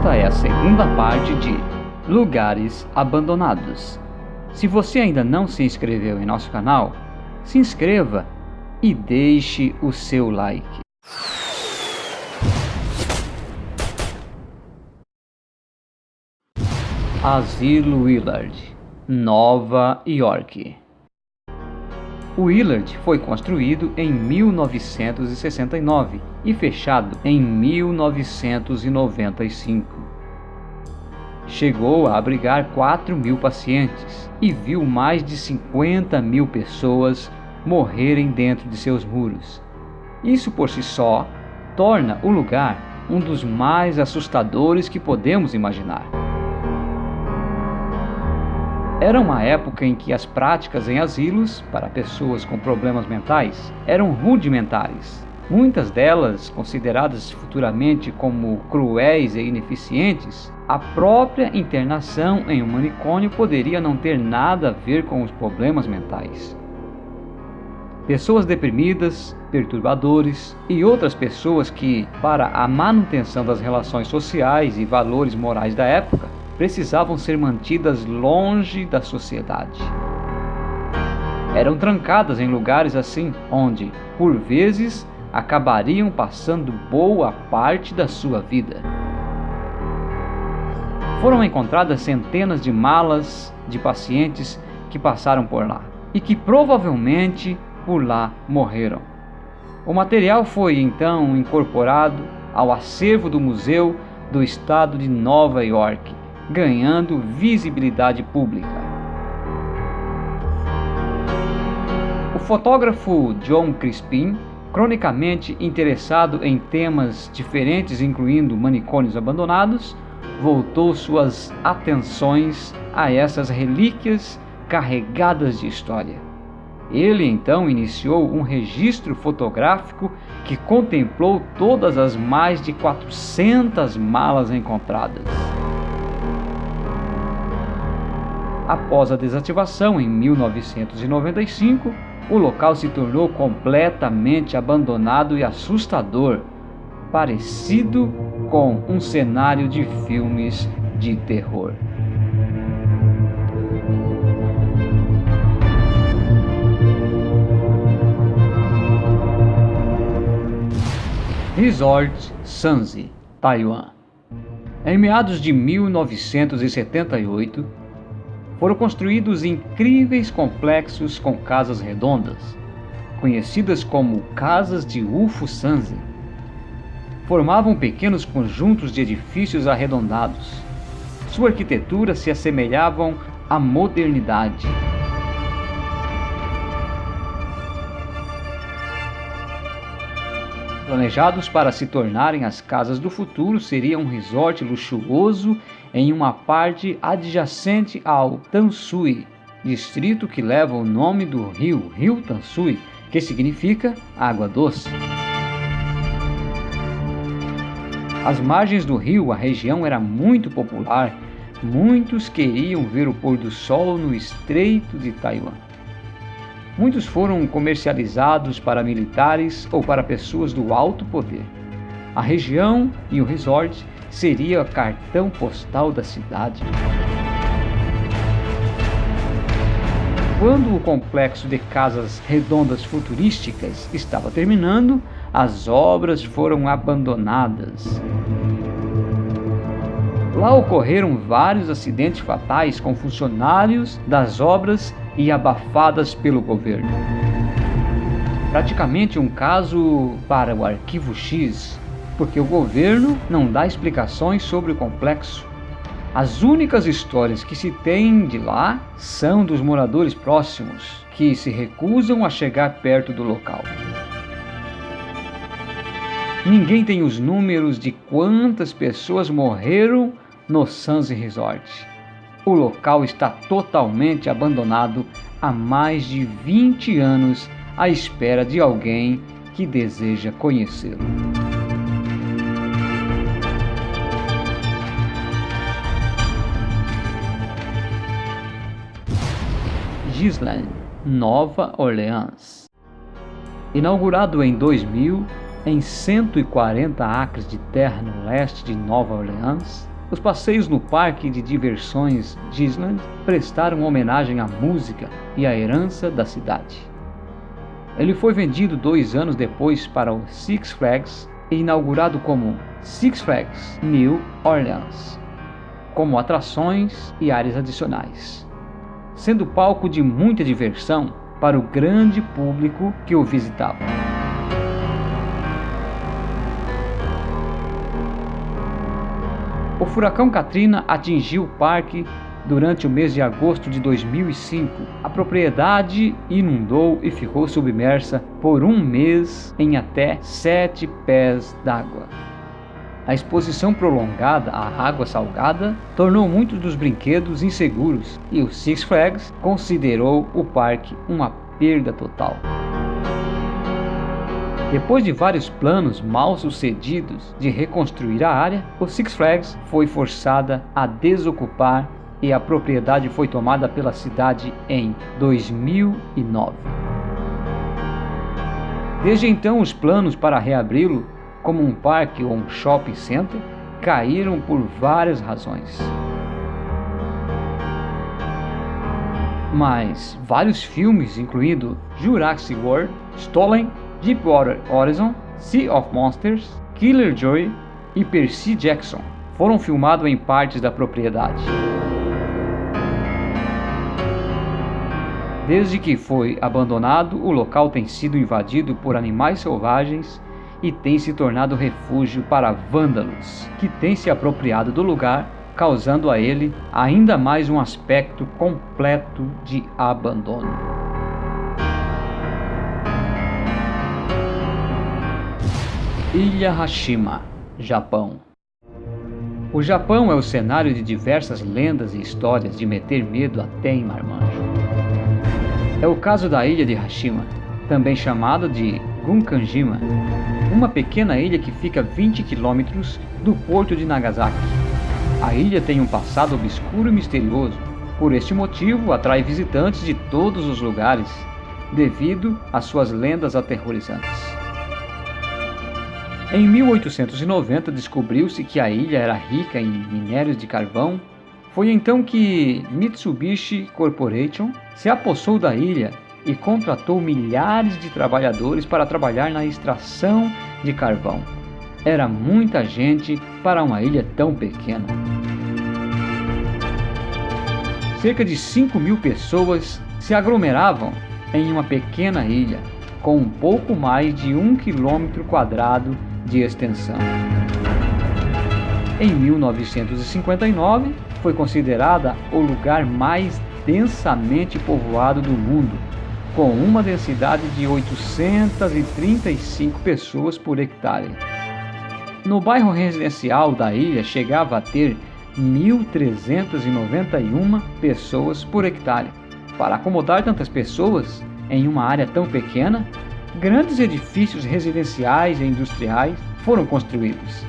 Esta é a segunda parte de Lugares Abandonados. Se você ainda não se inscreveu em nosso canal, se inscreva e deixe o seu like. Asilo Willard, Nova York. O Willard foi construído em 1969 e fechado em 1995. Chegou a abrigar 4.000 pacientes e viu mais de 50.000 pessoas morrerem dentro de seus muros. Isso por si só torna o lugar um dos mais assustadores que podemos imaginar. Era uma época em que as práticas em asilos para pessoas com problemas mentais eram rudimentares, muitas delas consideradas futuramente como cruéis e ineficientes. A própria internação em um manicômio poderia não ter nada a ver com os problemas mentais. Pessoas deprimidas, perturbadores e outras pessoas que, para a manutenção das relações sociais e valores morais da época, precisavam ser mantidas longe da sociedade. Eram trancadas em lugares assim, onde, por vezes, acabariam passando boa parte da sua vida. Foram encontradas centenas de malas de pacientes que passaram por lá e que provavelmente por lá morreram. O material foi então incorporado ao acervo do Museu do Estado de Nova York, ganhando visibilidade pública. O fotógrafo John Crispin, cronicamente interessado em temas diferentes, incluindo manicômios abandonados, voltou suas atenções a essas relíquias carregadas de história. Ele então iniciou um registro fotográfico que contemplou todas as mais de 400 malas encontradas. Após a desativação em 1995, o local se tornou completamente abandonado e assustador, parecido com um cenário de filmes de terror. Resort Sansi, Taiwan. Em meados de 1978, foram construídos incríveis complexos com casas redondas, conhecidas como Casas de Ufo Sansi. Formavam pequenos conjuntos de edifícios arredondados. Sua arquitetura se assemelhava à modernidade. Planejados para se tornarem as casas do futuro, seria um resort luxuoso em uma parte adjacente ao Tansui, distrito que leva o nome do rio Tansui, que significa água doce. Às margens do rio, a região era muito popular. Muitos queriam ver o pôr do sol no Estreito de Taiwan. Muitos foram comercializados para militares ou para pessoas do alto poder. A região e o resort seria o cartão postal da cidade. Quando o complexo de casas redondas futurísticas estava terminando, as obras foram abandonadas. Lá ocorreram vários acidentes fatais com funcionários das obras e abafadas pelo governo. Praticamente um caso para o Arquivo X, porque o governo não dá explicações sobre o complexo. As únicas histórias que se tem de lá são dos moradores próximos, que se recusam a chegar perto do local. Ninguém tem os números de quantas pessoas morreram no Sansi Resort. O local está totalmente abandonado há mais de 20 anos à espera de alguém que deseja conhecê-lo. Gisland, Nova Orleans. Inaugurado em 2000, em 140 acres de terra no leste de Nova Orleans, Os passeios no parque de diversões Disneyland prestaram homenagem à música e à herança da cidade. Ele foi vendido 2 anos depois para o Six Flags e inaugurado como Six Flags New Orleans, como atrações e áreas adicionais, sendo palco de muita diversão para o grande público que o visitava. O furacão Katrina atingiu o parque durante o mês de agosto de 2005. A propriedade inundou e ficou submersa por 1 mês em até 7 pés d'água. A exposição prolongada à água salgada tornou muitos dos brinquedos inseguros e o Six Flags considerou o parque uma perda total. Depois de vários planos mal sucedidos de reconstruir a área, o Six Flags foi forçada a desocupar e a propriedade foi tomada pela cidade em 2009. Desde então, os planos para reabri-lo como um parque ou um shopping center caíram por várias razões. Mas vários filmes, incluindo Jurassic World, Stolen, Deepwater Horizon, Sea of Monsters, Killer Joy e Percy Jackson, foram filmados em partes da propriedade. Desde que foi abandonado, o local tem sido invadido por animais selvagens e tem se tornado refúgio para vândalos, que têm se apropriado do lugar, causando a ele ainda mais um aspecto completo de abandono. Ilha Hashima, Japão. O Japão é o cenário de diversas lendas e histórias de meter medo até em marmanjo. É o caso da ilha de Hashima, também chamada de Gunkanjima, uma pequena ilha que fica 20 quilômetros do porto de Nagasaki. A ilha tem um passado obscuro e misterioso. Por este motivo, atrai visitantes de todos os lugares, devido às suas lendas aterrorizantes. Em 1890, descobriu-se que a ilha era rica em minérios de carvão. Foi então que Mitsubishi Corporation se apossou da ilha e contratou milhares de trabalhadores para trabalhar na extração de carvão. Era muita gente para uma ilha tão pequena. Cerca de 5.000 pessoas se aglomeravam em uma pequena ilha, com um pouco mais de 1 quilômetro quadrado de extensão. Em 1959, foi considerada o lugar mais densamente povoado do mundo, com uma densidade de 835 pessoas por hectare. No bairro residencial da ilha chegava a ter 1.391 pessoas por hectare. Para acomodar tantas pessoas em uma área tão pequena, grandes edifícios residenciais e industriais foram construídos,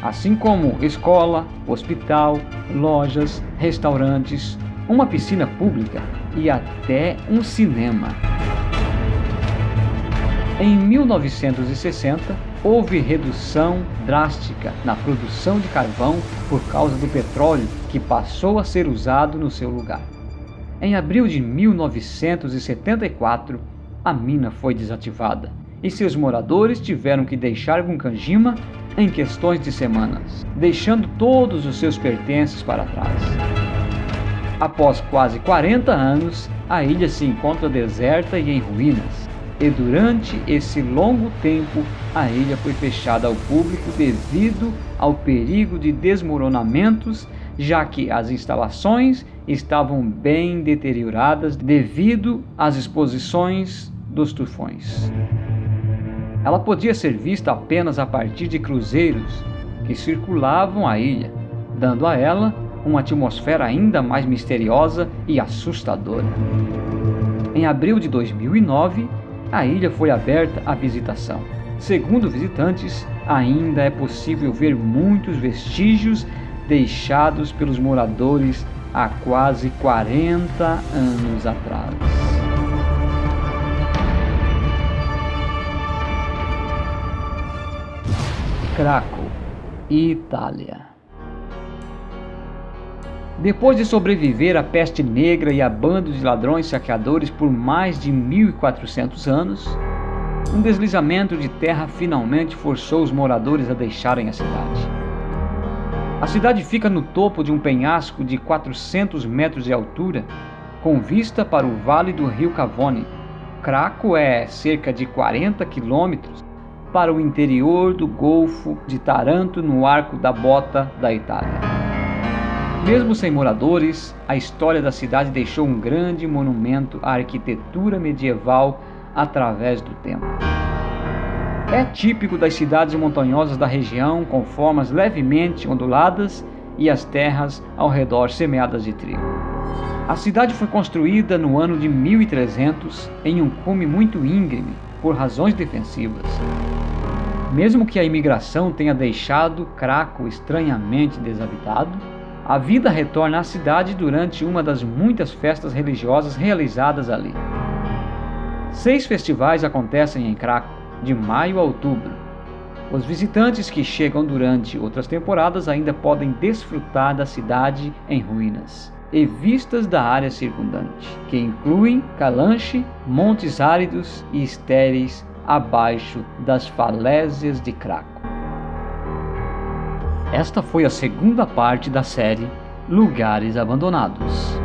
assim como escola, hospital, lojas, restaurantes, uma piscina pública e até um cinema. Em 1960, houve redução drástica na produção de carvão por causa do petróleo que passou a ser usado no seu lugar. Em abril de 1974, a mina foi desativada e seus moradores tiveram que deixar Gunkanjima em questões de semanas, deixando todos os seus pertences para trás. Após quase 40 anos, a ilha se encontra deserta e em ruínas, e durante esse longo tempo a ilha foi fechada ao público devido ao perigo de desmoronamentos, já que as instalações estavam bem deterioradas devido às exposições dos tufões. Ela podia ser vista apenas a partir de cruzeiros que circulavam a ilha, dando a ela uma atmosfera ainda mais misteriosa e assustadora. Em abril de 2009, a ilha foi aberta à visitação. Segundo visitantes, ainda é possível ver muitos vestígios deixados pelos moradores há quase 40 anos atrás. Cracow, Itália. Depois de sobreviver à peste negra e a bandos de ladrões saqueadores por mais de 1.400 anos, um deslizamento de terra finalmente forçou os moradores a deixarem a cidade. A cidade fica no topo de um penhasco de 400 metros de altura, com vista para o vale do rio Cavone. Craco é cerca de 40 quilômetros para o interior do Golfo de Taranto, no Arco da Bota da Itália. Mesmo sem moradores, a história da cidade deixou um grande monumento à arquitetura medieval através do tempo. É típico das cidades montanhosas da região, com formas levemente onduladas e as terras ao redor semeadas de trigo. A cidade foi construída no ano de 1300 em um cume muito íngreme, por razões defensivas. Mesmo que a imigração tenha deixado Craco estranhamente desabitado, a vida retorna à cidade durante uma das muitas festas religiosas realizadas ali. 6 festivais acontecem em Craco, de maio a outubro. Os visitantes que chegam durante outras temporadas ainda podem desfrutar da cidade em ruínas e vistas da área circundante, que incluem Calanche, montes áridos e estéreis abaixo das falésias de Craco. Esta foi a segunda parte da série Lugares Abandonados.